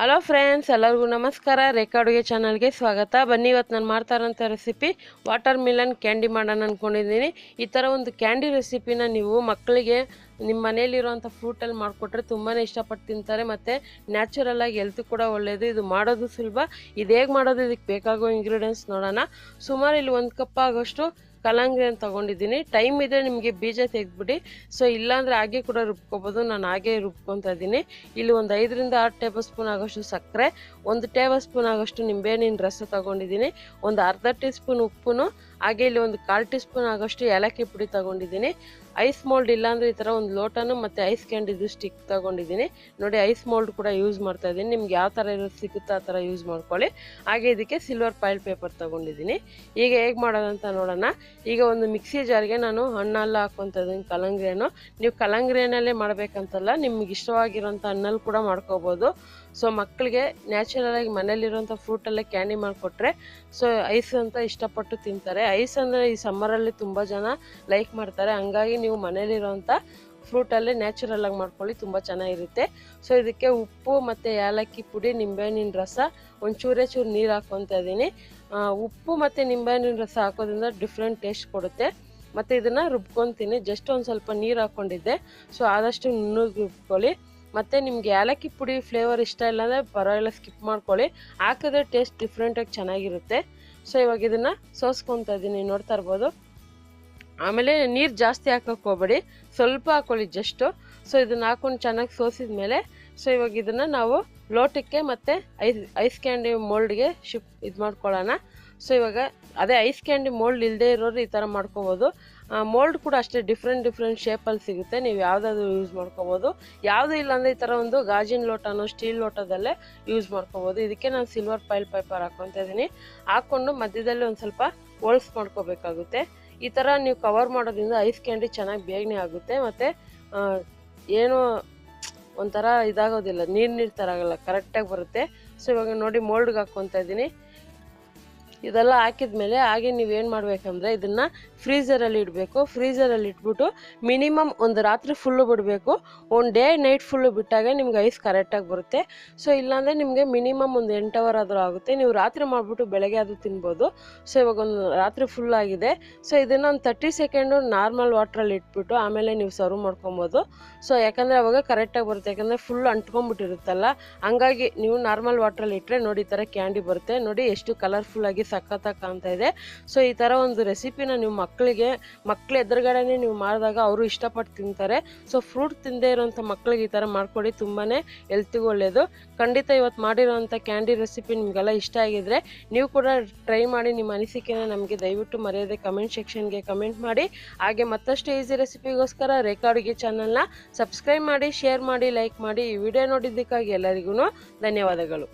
Hello friends, ಎಲ್ಲರಿಗೂ ನಮಸ್ಕಾರ. ರೇಖಾ ಅಡುಗೆ ಚಾನಲ್ಗೆ ಸ್ವಾಗತ. ಬನ್ನಿ, ಇವತ್ತು ನಾನು ಮಾಡ್ತಾ ಇರೋಂಥ ರೆಸಿಪಿ ವಾಟರ್ ಮಿಲನ್ ಕ್ಯಾಂಡಿ ಮಾಡೋಣ ಅಂದ್ಕೊಂಡಿದ್ದೀನಿ. ಈ ಥರ ಒಂದು ಕ್ಯಾಂಡಿ ರೆಸಿಪಿನ ನೀವು ಮಕ್ಕಳಿಗೆ ನಿಮ್ಮ ಮನೇಲಿರುವಂಥ ಫ್ರೂಟಲ್ಲಿ ಮಾಡಿಕೊಟ್ರೆ ತುಂಬಾ ಇಷ್ಟಪಟ್ಟು ತಿಂತಾರೆ. ಮತ್ತು ನ್ಯಾಚುರಲಾಗಿ ಹೆಲ್ತ್ ಕೂಡ ಒಳ್ಳೆಯದು. ಇದು ಮಾಡೋದು ಸುಲಭ. ಇದು ಹೇಗೆ ಮಾಡೋದು, ಇದಕ್ಕೆ ಬೇಕಾಗೋ ಇಂಗ್ರೀಡಿಯೆಂಟ್ಸ್ ನೋಡೋಣ. ಸುಮಾರು ಇಲ್ಲಿ 1 ಕಪ್ ಆಗೋಷ್ಟು ಕಲ್ಲಂಗಡಿ ಅಂತ ತೊಗೊಂಡಿದ್ದೀನಿ. ಟೈಮ್ ಇದ್ದರೆ ನಿಮಗೆ ಬೀಜ ತೆಗೆದ್ಬಿಡಿ. ಸೊ ಇಲ್ಲಾಂದರೆ ಹಾಗೆ ಕೂಡ ರುಬ್ಕೋಬೋದು. ನಾನು ಹಾಗೆ ರುಬ್ಕೊತಾ ಇದ್ದೀನಿ. ಇಲ್ಲಿ ಒಂದು 5ರಿಂದ 6 ಟೇಬಲ್ ಸ್ಪೂನ್ ಆಗೋಷ್ಟು ಸಕ್ಕರೆ, 1 ಟೇಬಲ್ ಸ್ಪೂನ್ ಆಗೋಷ್ಟು ನಿಂಬೆಹಣ್ಣಿನ ರಸ ತೊಗೊಂಡಿದ್ದೀನಿ, ಒಂದು ಅರ್ಧ ಟೀ ಸ್ಪೂನ್ ಉಪ್ಪು, ಹಾಗೆ ಇಲ್ಲಿ ಒಂದು 1/4 ಟೀ ಸ್ಪೂನ್ ಆಗೋಷ್ಟು ಏಲಕ್ಕಿ ಪುಡಿ ತೊಗೊಂಡಿದ್ದೀನಿ. ಐಸ್ ಮೋಲ್ಡ್ ಇಲ್ಲಾಂದರೆ ಈ ಥರ ಒಂದು ಲೋಟನು ಮತ್ತು ಐಸ್ ಕ್ಯಾಂಡಿದು ಸ್ಟಿಕ್ ತೊಗೊಂಡಿದ್ದೀನಿ. ನೋಡಿ, ಐಸ್ ಮೋಲ್ಡ್ ಕೂಡ ಯೂಸ್ ಮಾಡ್ತಾ ಇದ್ದೀನಿ. ನಿಮ್ಗೆ ಯಾವ ಥರ ಇರೋದು ಸಿಗುತ್ತೋ ಆ ಥರ ಯೂಸ್ ಮಾಡ್ಕೊಳ್ಳಿ. ಹಾಗೆ ಇದಕ್ಕೆ ಸಿಲ್ವರ್ ಫಾಯಿಲ್ ಪೇಪರ್ ತೊಗೊಂಡಿದ್ದೀನಿ. ಈಗ ಹೇಗೆ ಮಾಡೋದಂತ ನೋಡೋಣ. ಈಗ ಒಂದು ಮಿಕ್ಸಿ ಜಾರ್ಗೆ ನಾನು ಹಣ್ಣೆಲ್ಲ ಹಾಕ್ಕೊತಾ ಇದ್ದೀನಿ. ಕಲ್ಲಂಗಡಿಯನ್ನು ನೀವು ಕಲ್ಲಂಗಡಿಯಲ್ಲೇ ಮಾಡಬೇಕಂತಲ್ಲ, ನಿಮ್ಗೆ ಇಷ್ಟವಾಗಿರೋಂಥ ಹಣ್ಣಲ್ಲಿ ಕೂಡ ಮಾಡ್ಕೋಬೋದು. ಸೊ ಮಕ್ಕಳಿಗೆ ನ್ಯಾಚುರಲಾಗಿ ಮನೇಲಿರೋಂಥ ಫ್ರೂಟಲ್ಲೇ ಕ್ಯಾಂಡಿ ಮಾಡಿಕೊಟ್ರೆ ಸೊ ಐಸ್ ಅಂತ ಇಷ್ಟಪಟ್ಟು ತಿಂತಾರೆ. ಐಸ್ ಅಂದರೆ ಈ ಸಮ್ಮರಲ್ಲಿ ತುಂಬ ಜನ ಲೈಕ್ ಮಾಡ್ತಾರೆ. ಹಂಗಾಗಿ ನೀವು ಮನೇಲಿರೋಂಥ ಫ್ರೂಟಲ್ಲೇ ನ್ಯಾಚುರಲಾಗಿ ಮಾಡ್ಕೊಳ್ಳಿ, ತುಂಬ ಚೆನ್ನಾಗಿರುತ್ತೆ. ಸೊ ಇದಕ್ಕೆ ಉಪ್ಪು ಮತ್ತು ಏಲಕ್ಕಿ ಪುಡಿ, ನಿಂಬೆಹಣ್ಣಿನ ರಸ, ಚೂರು ನೀರು ಹಾಕ್ಕೊತಾ ಇದ್ದೀನಿ. ಉಪ್ಪು ಮತ್ತು ನಿಂಬೆಹಣ್ಣಿನ ರಸ ಹಾಕೋದ್ರಿಂದ ಡಿಫ್ರೆಂಟ್ ಟೇಸ್ಟ್ ಕೊಡುತ್ತೆ. ಮತ್ತು ಇದನ್ನು ರುಬ್ಕೊತೀನಿ. ಜಸ್ಟ್ ಒಂದು ಸ್ವಲ್ಪ ನೀರು ಹಾಕ್ಕೊಂಡಿದ್ದೆ. ಸೊ ಆದಷ್ಟು ನುಣ್ಣಗೆ ರುಬ್ಕೊಳ್ಳಿ. ಮತ್ತು ನಿಮಗೆ ಏಲಕ್ಕಿ ಪುಡಿ ಫ್ಲೇವರ್ ಇಷ್ಟ ಇಲ್ಲ ಅಂದರೆ ಪರವಾಗಿಲ್ಲ, ಸ್ಕಿಪ್ ಮಾಡ್ಕೊಳ್ಳಿ. ಹಾಕಿದ್ರೆ ಟೇಸ್ಟ್ ಡಿಫ್ರೆಂಟಾಗಿ ಚೆನ್ನಾಗಿರುತ್ತೆ. ಸೊ ಇವಾಗ ಇದನ್ನು ಸೋಸ್ಕೊತಾ ಇದ್ದೀನಿ, ನೋಡ್ತಾ ಇರ್ಬೋದು. ಆಮೇಲೆ ನೀರು ಜಾಸ್ತಿ ಹಾಕೋಕ್ಕೆ ಹೋಗ್ಬೇಡಿ, ಸ್ವಲ್ಪ ಹಾಕ್ಕೊಳ್ಳಿ ಜಸ್ಟು. ಸೊ ಇದನ್ನು ಹಾಕ್ಕೊಂಡು ಚೆನ್ನಾಗಿ ಸೋಸಿದ ಮೇಲೆ ಸೊ ಇವಾಗ ಇದನ್ನು ನಾವು ಲೋಟಕ್ಕೆ ಮತ್ತು ಐಸ್ ಕ್ಯಾಂಡಿ ಮೋಲ್ಡ್ಗೆ ಇದು ಮಾಡ್ಕೊಳ್ಳೋಣ. ಸೊ ಇವಾಗ ಅದೇ ಐಸ್ ಕ್ಯಾಂಡಿ ಮೋಲ್ಡ್ ಇಲ್ಲದೆ ಇರೋರು ಈ ಥರ ಮಾಡ್ಕೋಬೋದು. ಮೋಲ್ಡ್ ಕೂಡ ಅಷ್ಟೇ ಡಿಫ್ರೆಂಟ್ ಶೇಪಲ್ಲಿ ಸಿಗುತ್ತೆ. ನೀವು ಯಾವುದಾದ್ರು ಯೂಸ್ ಮಾಡ್ಕೋಬೋದು. ಯಾವುದೂ ಇಲ್ಲಾಂದರೆ ಈ ಥರ ಒಂದು ಗಾಜಿನ ಲೋಟನೋ ಸ್ಟೀಲ್ ಲೋಟದಲ್ಲೇ ಯೂಸ್ ಮಾಡ್ಕೋಬೋದು. ಇದಕ್ಕೆ ನಾನು ಸಿಲ್ವರ್ ಫಾಯಿಲ್ ಪೇಪರ್ ಹಾಕ್ಕೊತಾ ಇದ್ದೀನಿ. ಹಾಕ್ಕೊಂಡು ಮಧ್ಯದಲ್ಲಿ ಒಂದು ಸ್ವಲ್ಪ ಹೋಲ್ಸ್ ಮಾಡ್ಕೋಬೇಕಾಗುತ್ತೆ. ಈ ಥರ ನೀವು ಕವರ್ ಮಾಡೋದ್ರಿಂದ ಐಸ್ ಕ್ಯಾಂಡಿ ಚೆನ್ನಾಗಿ ಬೇಗನೆ ಆಗುತ್ತೆ. ಮತ್ತು ಏನೋ ಒಂಥರ ಇದಾಗೋದಿಲ್ಲ, ನೀರು ಥರ ಆಗಲ್ಲ, ಕರೆಕ್ಟಾಗಿ ಬರುತ್ತೆ. ಸೊ ಇವಾಗ ನೋಡಿ, ಮೋಲ್ಡ್ಗೆ ಹಾಕ್ಕೊತಾ ಇದ್ದೀನಿ. ಇದೆಲ್ಲ ಹಾಕಿದ್ಮೇಲೆ ಹಾಗೆ ನೀವೇನು ಮಾಡಬೇಕಂದ್ರೆ ಇದನ್ನು ಫ್ರೀಝರಲ್ಲಿ ಇಡಬೇಕು. ಫ್ರೀಝರಲ್ಲಿ ಇಟ್ಬಿಟ್ಟು ಮಿನಿಮಮ್ ಒಂದು ರಾತ್ರಿ ಫುಲ್ಲು ಬಿಡಬೇಕು. ಒಂದು ಡೇ ನೈಟ್ ಫುಲ್ಲು ಬಿಟ್ಟಾಗ ನಿಮ್ಗೆ ಐಸ್ ಕರೆಕ್ಟಾಗಿ ಬರುತ್ತೆ. ಸೊ ಇಲ್ಲಾಂದರೆ ನಿಮಗೆ ಮಿನಿಮಮ್ ಒಂದು 8 ಅವರ್ ಆದರೂ ಆಗುತ್ತೆ. ನೀವು ರಾತ್ರಿ ಮಾಡಿಬಿಟ್ಟು ಬೆಳಗ್ಗೆ ಅದು ತಿನ್ಬೋದು. ಸೊ ಇವಾಗ ಒಂದು ರಾತ್ರಿ ಫುಲ್ ಆಗಿದೆ. ಸೊ ಇದನ್ನು ಒಂದು 30 ಸೆಕೆಂಡು ನಾರ್ಮಲ್ ವಾಟ್ರಲ್ಲಿ ಇಟ್ಬಿಟ್ಟು ಆಮೇಲೆ ನೀವು ಸರ್ವ್ ಮಾಡ್ಕೊಬೋದು. ಸೊ ಯಾಕಂದರೆ ಅವಾಗ ಕರೆಕ್ಟಾಗಿ ಬರುತ್ತೆ. ಯಾಕಂದರೆ ಫುಲ್ ಅಂಟ್ಕೊಂಡ್ಬಿಟ್ಟಿರುತ್ತಲ್ಲ, ಹಂಗಾಗಿ ನೀವು ನಾರ್ಮಲ್ ವಾಟ್ರಲ್ಲಿ ಇಟ್ಟರೆ ನೋಡಿ ಈ ಥರ ಕ್ಯಾಂಡಿ ಬರುತ್ತೆ. ನೋಡಿ ಎಷ್ಟು ಕಲರ್ಫುಲ್ಲಾಗಿ ಸಖತ್ತಾಗಿ ಕಾಣ್ತಾ ಇದೆ. ಸೊ ಈ ಥರ ಒಂದು ರೆಸಿಪಿನ ನೀವು ಮಕ್ಕಳ ಎದುರುಗಡೆನೇ ನೀವು ಮಾಡಿದಾಗ ಅವರು ಇಷ್ಟಪಟ್ಟು ತಿಂತಾರೆ. ಸೊ ಫ್ರೂಟ್ ತಿಂದೇ ಇರೋಂಥ ಮಕ್ಕಳಿಗೆ ಈ ಥರ ಮಾಡ್ಕೊಡಿ, ತುಂಬಾ ಹೆಲ್ತಿಗೂ ಒಳ್ಳೆಯದು. ಖಂಡಿತ ಇವತ್ತು ಮಾಡಿರೋಂಥ ಕ್ಯಾಂಡಿ ರೆಸಿಪಿ ನಿಮಗೆಲ್ಲ ಇಷ್ಟ ಆಗಿದ್ರೆ ನೀವು ಕೂಡ ಟ್ರೈ ಮಾಡಿ. ನಿಮ್ಮ ಅನಿಸಿಕೆನ ನಮಗೆ ದಯವಿಟ್ಟು ಮರೆಯದೆ ಕಮೆಂಟ್ ಸೆಕ್ಷನ್ಗೆ ಕಮೆಂಟ್ ಮಾಡಿ. ಹಾಗೆ ಮತ್ತಷ್ಟು ಈಸಿ ರೆಸಿಪಿಗೋಸ್ಕರ ರೇಖಾ ಅಡುಗೆ ಚಾನಲ್ನ ಸಬ್ಸ್ಕ್ರೈಬ್ ಮಾಡಿ, ಶೇರ್ ಮಾಡಿ, ಲೈಕ್ ಮಾಡಿ. ಈ ವಿಡಿಯೋ ನೋಡಿದ್ದಕ್ಕಾಗಿ ಎಲ್ಲರಿಗೂ ಧನ್ಯವಾದಗಳು.